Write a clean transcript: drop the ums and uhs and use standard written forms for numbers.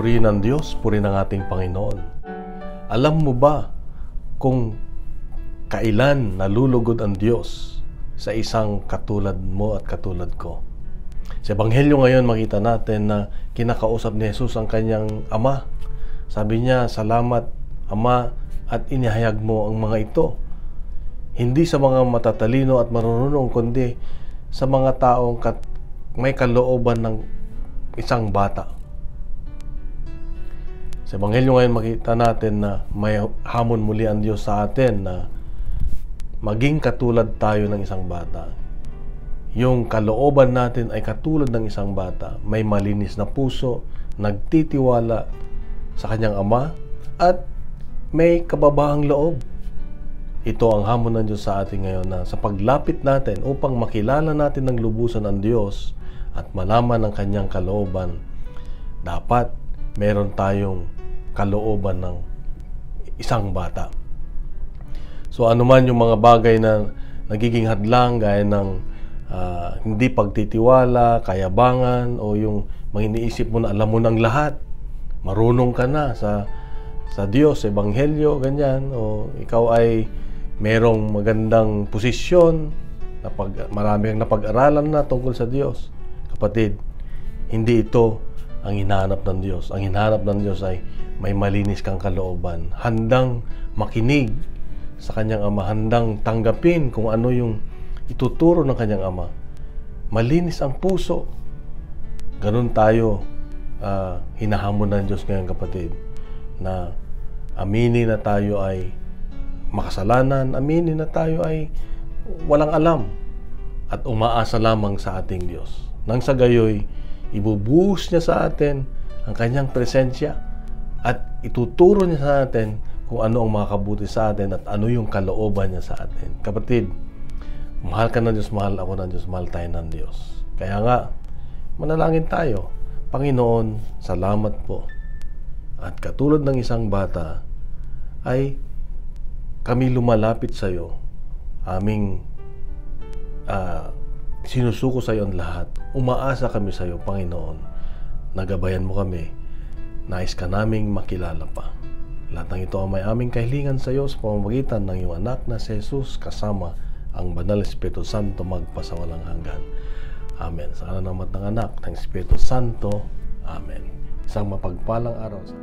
Purihin ang Diyos, purihin ang ating Panginoon. Alam mo ba kung kailan nalulugod ang Diyos sa isang katulad mo at katulad ko? Sa Ebanghelyo ngayon, makita natin na kinakausap ni Jesus ang kanyang ama. Sabi niya, "Salamat, Ama, at inihayag mo ang mga ito. Hindi sa mga matatalino at marunong, kundi sa mga taong may kalooban ng isang bata." Sa Ebanghelyo ngayon, makita natin na may hamon muli ang Diyos sa atin na maging katulad tayo ng isang bata. Yung kalooban natin ay katulad ng isang bata. May malinis na puso, nagtitiwala sa kanyang ama, at may kababahang loob. Ito ang hamon ng Diyos sa atin ngayon, na sa paglapit natin upang makilala natin ng lubusan ang Diyos at malaman ang kanyang kalooban, dapat meron tayong kalooban ng isang bata. So anuman yung mga bagay na nagiging hadlang, gaya ng hindi pagtitiwala, kayabangan, o yung mga iniisip mo na alam mo ng lahat, marunong ka na sa Diyos, sa Ebanghelyo, ganyan, o ikaw ay merong magandang posisyon, marami kang napag-aralan na tungkol sa Diyos. Kapatid, hindi ito ang hinahanap ng Diyos. Ang hinahanap ng Diyos ay may malinis kang kalooban, handang makinig sa kanyang ama, handang tanggapin kung ano yung ituturo ng kanyang ama. Malinis ang puso. Ganun tayo hinahamon ng Diyos ngayon, kapatid, na aminin na tayo ay makasalanan, aminin na tayo ay walang alam, at umaasa lamang sa ating Diyos. Nang sa gayoy, ibubuhos niya sa atin ang kanyang presensya at ituturo niya sa atin kung ano ang makakabuti sa atin at ano yung kalooban niya sa atin. Kapatid, mahal ka ng Diyos, mahal ako ng Diyos, mahal tayo ng Diyos. Kaya nga, manalangin tayo. Panginoon, salamat po. At katulad ng isang bata, ay kami lumalapit sa iyo. Aming sinusuko sa iyo ang lahat. Umaasa kami sa iyo, Panginoon. Nagabayan mo kami. Nais ka naming makilala pa. Lahat ng ito ang may aming kahilingan sa iyo sa pamamagitan ng iyong anak na si Jesus, kasama ang Banal Espiritu Santo, magpasawalang hanggan. Amen. Sa ngalan ng Ama at ng Anak, ng Espiritu Santo. Amen. Isang mapagpalang araw sa